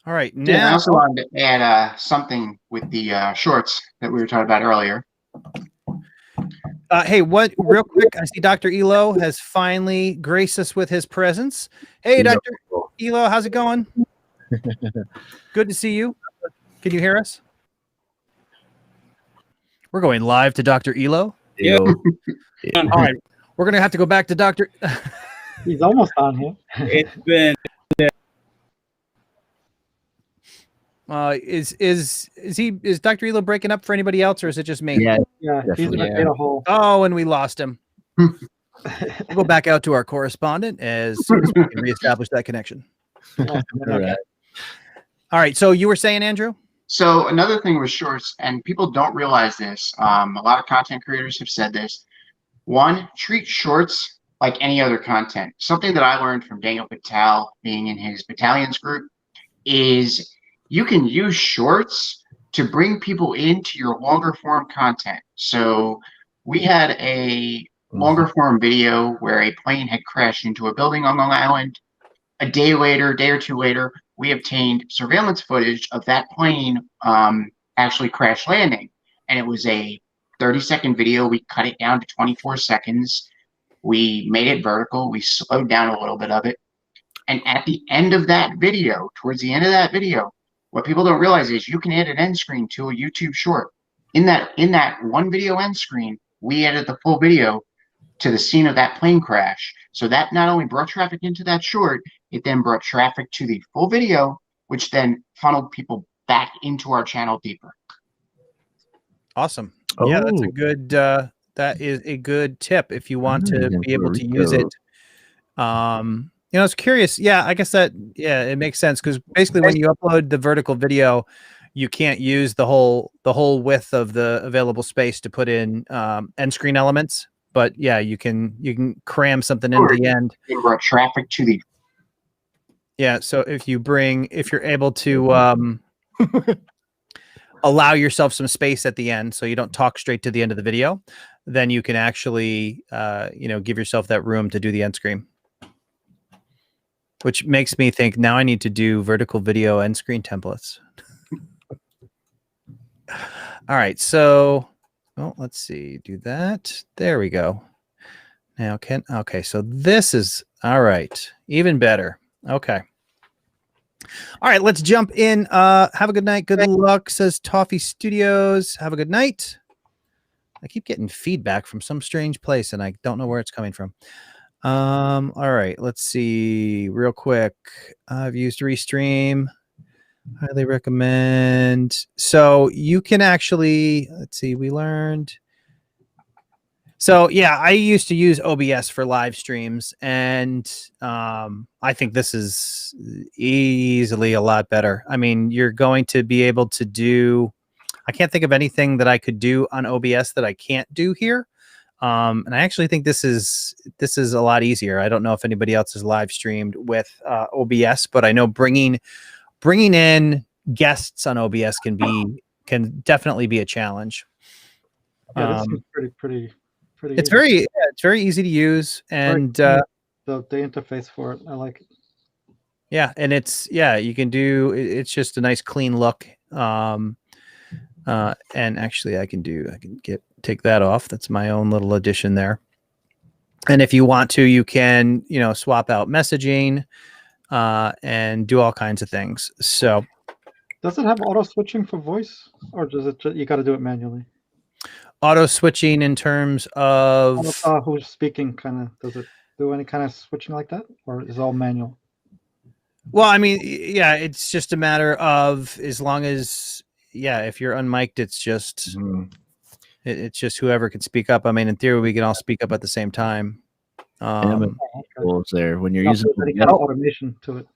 All right. I Now, also wanted to add something with the shorts that we were talking about earlier. hey, real quick, I see Dr. Elo has finally graced us with his presence. Hey, Dr. Elo, how's it going? Good to see you. Can you hear us? We're going live to Dr. Elo. Yeah. All right. We're going to have to go back to Dr. He's almost on here. It's been is Dr. Elo breaking up for anybody else, or is it just me? Yeah, he's in a data hole. Oh, and we lost him. We'll go back out to our correspondent as soon as we can reestablish that connection. Okay. All right. So you were saying, Andrew? So another thing with shorts, and people don't realize this, a lot of content creators have said this. One, treat shorts like any other content. Something that I learned from Daniel Patel being in his battalions group is you can use shorts to bring people into your longer form content. So we had a longer form video where a plane had crashed into a building on Long Island. A day or two later, we obtained surveillance footage of that plane actually crash landing. And it was a 30-second video. We cut it down to 24 seconds. We made it vertical. We slowed down a little bit of it. And at the end of that video, towards the end of that video, what people don't realize is you can add an end screen to a YouTube short. In that one video end screen, we added the full video to the scene of that plane crash. So that not only brought traffic into that short, it then brought traffic to the full video, which then funneled people back into our channel deeper. Awesome. Yeah, that's a good that is a good tip if you want to be able to use it. I was curious. Yeah, I guess it makes sense, because basically when you upload the vertical video, you can't use the whole width of the available space to put in end screen elements. But yeah, you can cram something in the end. It brought traffic to the. Yeah, so if you're able to allow yourself some space at the end, so you don't talk straight to the end of the video, then you can actually give yourself that room to do the end screen. Which makes me think now I need to do vertical video end screen templates. All right, so let's see, do that. There we go. Now okay, so this is all right, even better. Okay. All right, let's jump in. Have a good night. Good luck, says Toffee Studios. Have a good night. I keep getting feedback from some strange place, and I don't know where it's coming from. All right, let's see real quick. I've used Restream. Highly recommend. So you can actually, let's see, we learned. So yeah, I used to use OBS for live streams, and I think this is easily a lot better. I mean, you're going to be able to do. I can't think of anything that I could do on OBS that I can't do here, and I actually think this is a lot easier. I don't know if anybody else has live streamed with OBS, but I know bringing in guests on OBS can definitely be a challenge. Yeah, this is pretty. It's easy. it's very easy to use, and the interface for it, I like it. Yeah, and you can do. It's just a nice clean look. And actually, I can take that off. That's my own little addition there. And if you want to, you can swap out messaging, and do all kinds of things. So, does it have auto switching for voice, or does it? You got to do it manually. Auto switching in terms of who's speaking, kind of. Does it do any kind of switching like that, or is it all manual? Well, I mean, yeah, it's just a matter of as long as if you're unmiked, it's just it's just whoever can speak up. I mean, in theory, we can all speak up at the same time. There when you're using automation to it.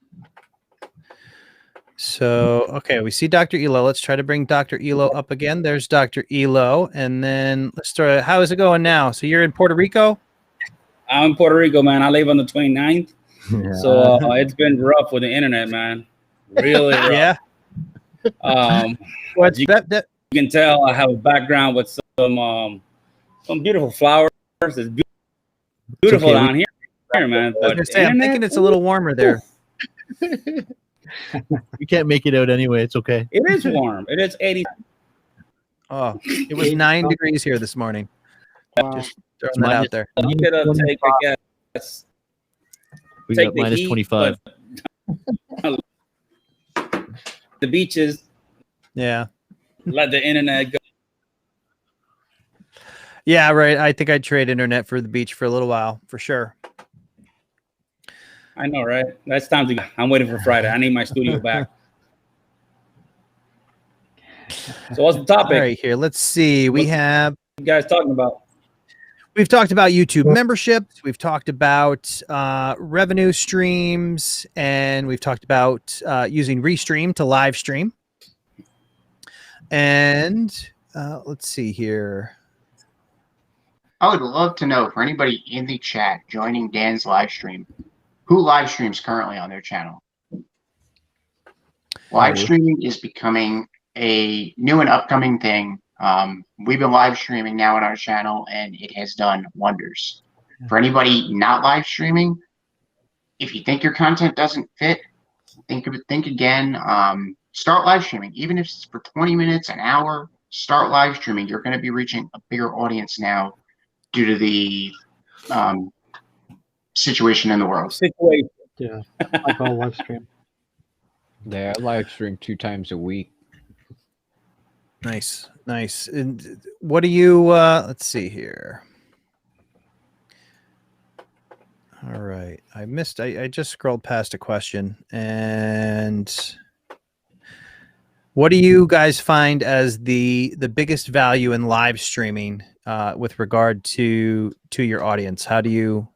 So, okay, we see Dr. Elo. Let's try to bring Dr. Elo up again. There's Dr. Elo. And then let's start. How is it going now? So you're in Puerto Rico? I'm in Puerto Rico, man. I live on the 29th. Yeah. So it's been rough with the internet, man. Really rough. Yeah. You can tell I have a background with some beautiful flowers. It's beautiful down here, man. But I'm thinking it's a little warmer there. You can't make it out anyway. It's okay. It is warm. It is 80. Oh, it was 9 degrees here this morning. Wow. Just throwing that out there. I'm gonna take a guess. We got minus 25. The beaches. Yeah. Let the internet go. Yeah, right. I think I'd trade internet for the beach for a little while, for sure. I know, right? That's time to go. I'm waiting for Friday. I need my studio back. So what's the topic? All right, here. Let's see. What you guys talking about? We've talked about YouTube memberships. We've talked about revenue streams, and we've talked about using Restream to live stream. And let's see here. I would love to know, for anybody in the chat joining Dan's live stream, who live streams currently on their channel. Live streaming is becoming a new and upcoming thing. We've been live streaming now on our channel, and it has done wonders. For anybody not live streaming, if you think your content doesn't fit, think again. Start live streaming, even if it's for 20 minutes, an hour. Start live streaming. You're going to be reaching a bigger audience now due to the situation in the world. Yeah, I call live stream. Yeah, I live stream 2 times a week. Nice. And what do you? Let's see here. All right, I just scrolled past a question. And what do you guys find as the biggest value in live streaming with regard to your audience? How do you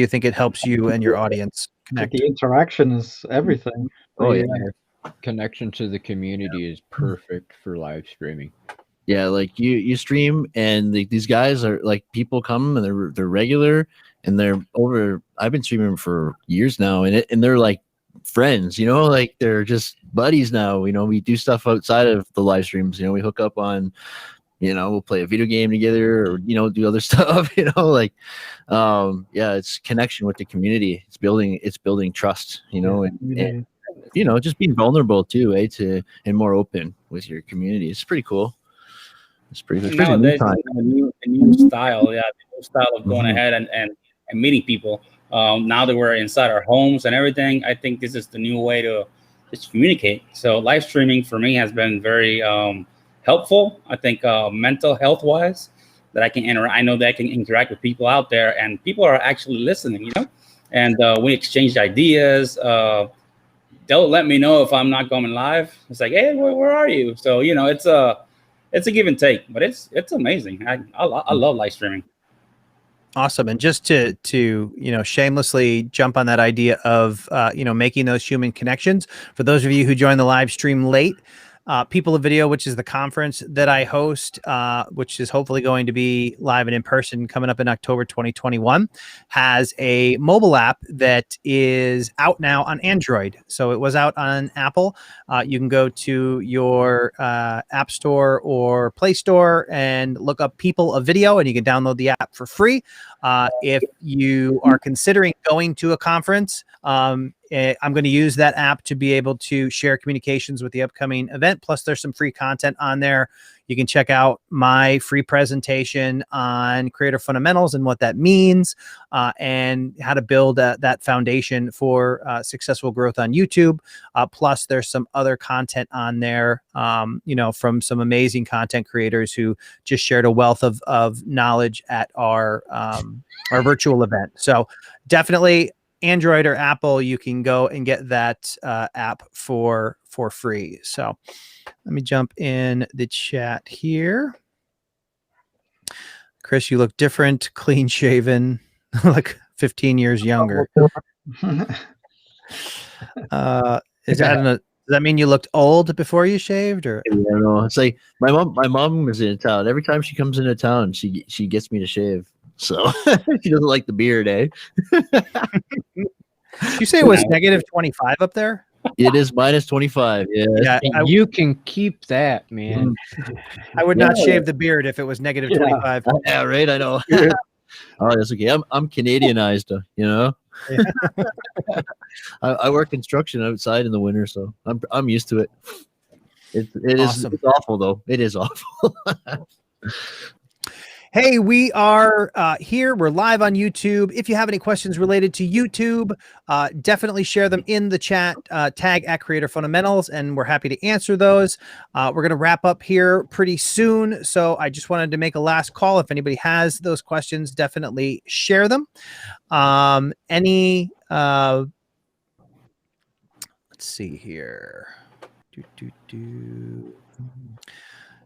think it helps you and your audience connect? The interaction is everything. Oh yeah. Connection to the community is perfect for live streaming. Yeah, like you stream, and these guys are like, people come and they're regular, and they're over. I've been streaming for years now, and they're like friends, like they're just buddies now. We do stuff outside of the live streams. We hook up on, we'll play a video game together, or do other stuff. It's connection with the community. It's building trust. And just being vulnerable too, and more open with your community. It's pretty cool. It's pretty cool. Nowadays, a new style. Yeah, the new style of going ahead and meeting people. Now that we're inside our homes and everything, I think this is the new way to just communicate. So live streaming for me has been very helpful. I think mental health wise, that I can I know that I can interact with people out there, and people are actually listening. And we exchange ideas. They'll let me know if I'm not going live. It's like, hey, where are you? So it's a give and take, but it's amazing. I love live streaming. Awesome. And just to shamelessly jump on that idea of making those human connections. For those of you who joined the live stream late, People of Video, which is the conference that I host, which is hopefully going to be live and in person coming up in October 2021, has a mobile app that is out now on Android. So it was out on Apple. You can go to your App Store or Play Store and look up People of Video, and you can download the app for free. If you are considering going to a conference, I'm going to use that app to be able to share communications with the upcoming event. Plus, there's some free content on there. You can check out my free presentation on creator fundamentals and what that means, and how to build that foundation for successful growth on YouTube. Plus, there's some other content on there, from some amazing content creators who just shared a wealth of knowledge at our virtual event. So definitely, Android or Apple, you can go and get that app for free. So let me jump in the chat here. Chris, you look different, clean shaven, like 15 years younger. I don't know. Does that mean you looked old before you shaved, or? I don't know. It's like my mom is in town. Every time she comes into town, she gets me to shave. So she doesn't like the beard, eh? You say it was negative 25 up there? It is minus 25. Yeah. You can keep that, man. I would not shave the beard if it was negative 25. Yeah, right. I know. Oh, that's okay. I'm Canadianized, Yeah. I work construction outside in the winter, so I'm used to it. It Awesome. It's awful though. It is awful. Hey, we are here. We're live on YouTube. If you have any questions related to YouTube, definitely share them in the chat. Tag at Creator Fundamentals, and we're happy to answer those. We're going to wrap up here pretty soon, so I just wanted to make a last call. If anybody has those questions, definitely share them. Let's see here.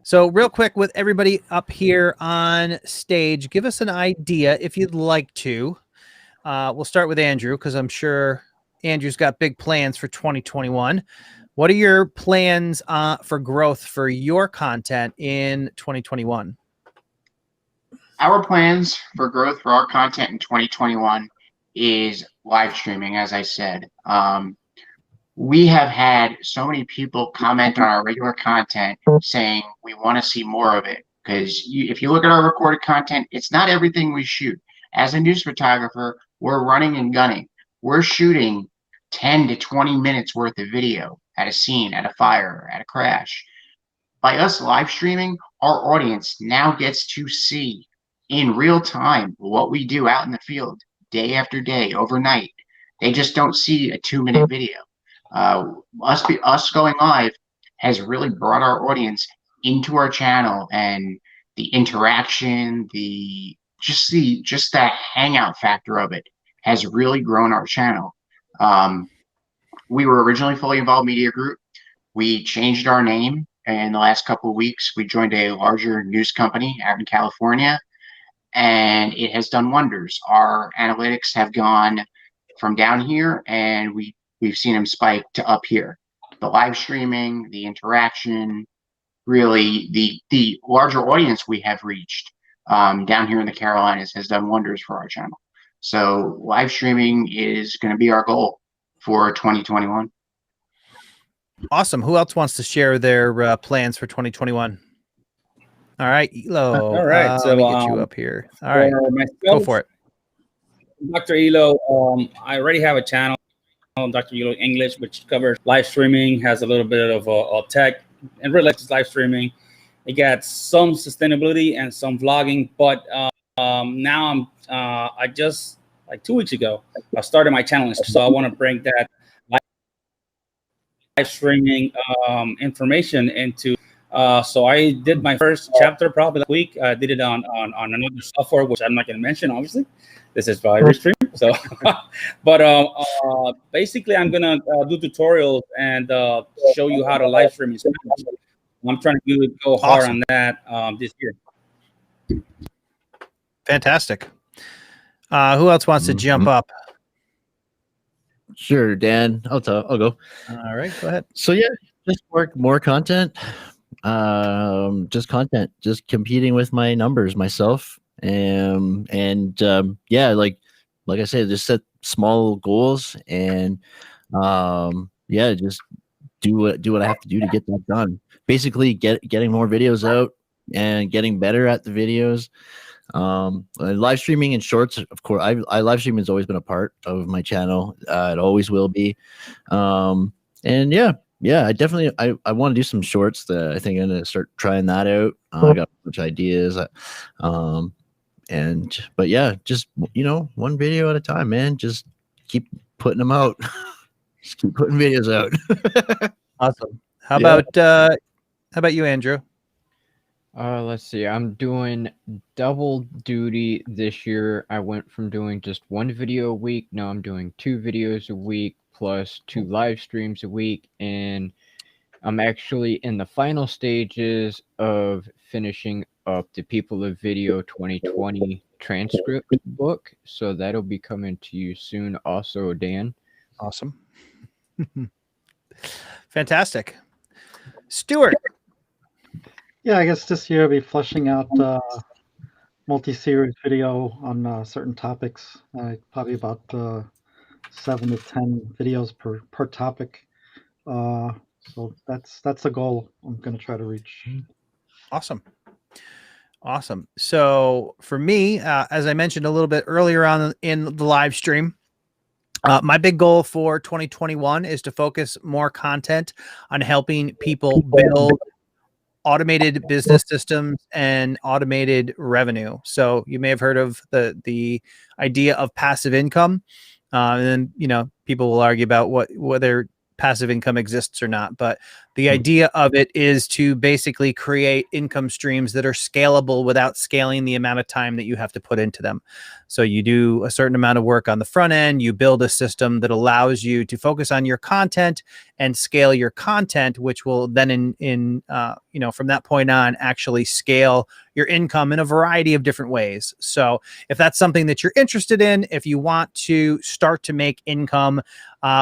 So real quick, with everybody up here on stage, give us an idea if you'd like to. We'll start with Andrew, because I'm sure Andrew's got big plans for 2021. What are your plans for growth for your content in 2021? Our plans for growth for our content in 2021 is live streaming, as I said. We have had so many people comment on our regular content saying we want to see more of it, because if you look at our recorded content, it's not everything we shoot. As a news photographer, we're running and gunning. We're shooting 10 to 20 minutes worth of video at a scene, at a fire, at a crash. By us live streaming, our audience now gets to see in real time what we do out in the field, day after day, overnight. They just don't see a 2-minute video. Us going live has really brought our audience into our channel, and the interaction, just that hangout factor of it has really grown our channel. We were originally Fully Involved Media Group. We changed our name in the last couple of weeks. We joined a larger news company out in California, and it has done wonders. Our analytics have gone from down here, and we've seen them spike to up here. The live streaming, the interaction, really the larger audience we have reached down here in the Carolinas has done wonders for our channel. So live streaming is going to be our goal for 2021. Awesome. Who else wants to share their plans for 2021? All right, Elo. All right, so let me get you up here. All right, go for it. Dr. Elo, I already have a channel, Dr. Elo English, which covers live streaming, has a little bit of tech and related to live streaming. It got some sustainability and some vlogging, but now I just, like 2 weeks ago, I started my channel, so I want to bring that live streaming information into. So I did my first chapter probably last week. I did it on another software, which I'm not going to mention, obviously. This is by Restream. So, but basically, I'm gonna do tutorials and show you how to live stream in Spanish. I'm trying to go hard on that this year. Fantastic. Who else wants to jump up? Sure, Dan. I'll go. All right, go ahead. So yeah, just more content. Just content. Just competing with my numbers myself. Yeah, like I said, just set small goals and yeah, just do what I have to do to get that done. Basically, getting more videos out and getting better at the videos. Live streaming and shorts, of course. I live streaming has always been a part of my channel. It always will be. And yeah, I definitely I want to do some shorts. I think I'm gonna start trying that out. I got a bunch of ideas. But yeah, just one video at a time, man. Just keep putting them out. Just keep putting videos out. Awesome. How about you, Andrew? Let's see. I'm doing double duty this year. I went from doing just one video a week. Now I'm doing 2 videos a week plus 2 live streams a week. And I'm actually in the final stages of finishing up the People of Video 2020 transcript book. So that'll be coming to you soon also, Dan. Awesome. Fantastic. Stuart. Yeah, I guess this year I'll be fleshing out multi-series video on certain topics. Probably about 7 to 10 videos per topic. So that's a goal I'm going to try to reach. Awesome. So for me, as I mentioned a little bit earlier on in the live stream, my big goal for 2021 is to focus more content on helping people build automated business systems and automated revenue. So you may have heard of the idea of passive income. And then, people will argue about whether passive income exists or not, but the idea of it is to basically create income streams that are scalable without scaling the amount of time that you have to put into them. So you do a certain amount of work on the front end, you build a system that allows you to focus on your content and scale your content, which will then from that point on actually scale your income in a variety of different ways. So if that's something that you're interested in, if you want to start to make income,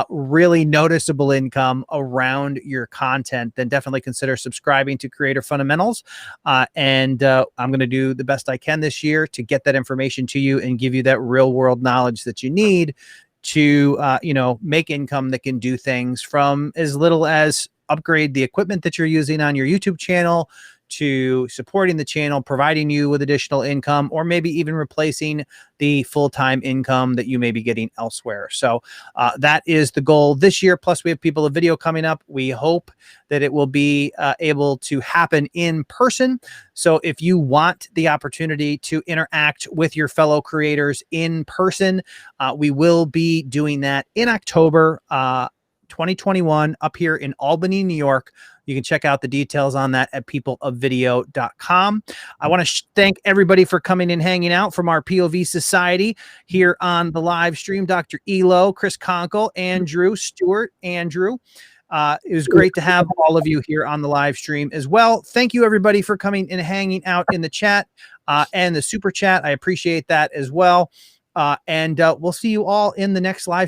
really noticeable income around your content, then definitely consider subscribing to Creator Fundamentals. And I'm going to do the best I can this year to get that information to you and give you that real world knowledge that you need to, make income that can do things from as little as upgrade the equipment that you're using on your YouTube channel to supporting the channel, providing you with additional income, or maybe even replacing the full-time income that you may be getting elsewhere. So that is the goal this year. Plus, we have People of Video coming up. We hope that it will be able to happen in person. So if you want the opportunity to interact with your fellow creators in person, we will be doing that in October 2021 up here in Albany, New York. You can check out the details on that at peopleofvideo.com. I want to thank everybody for coming and hanging out from our POV Society here on the live stream. Dr. Elo, Chris Conkle, Andrew, Stuart, Andrew. It was great to have all of you here on the live stream as well. Thank you, everybody, for coming and hanging out in the chat and the super chat. I appreciate that as well. And we'll see you all in the next live stream.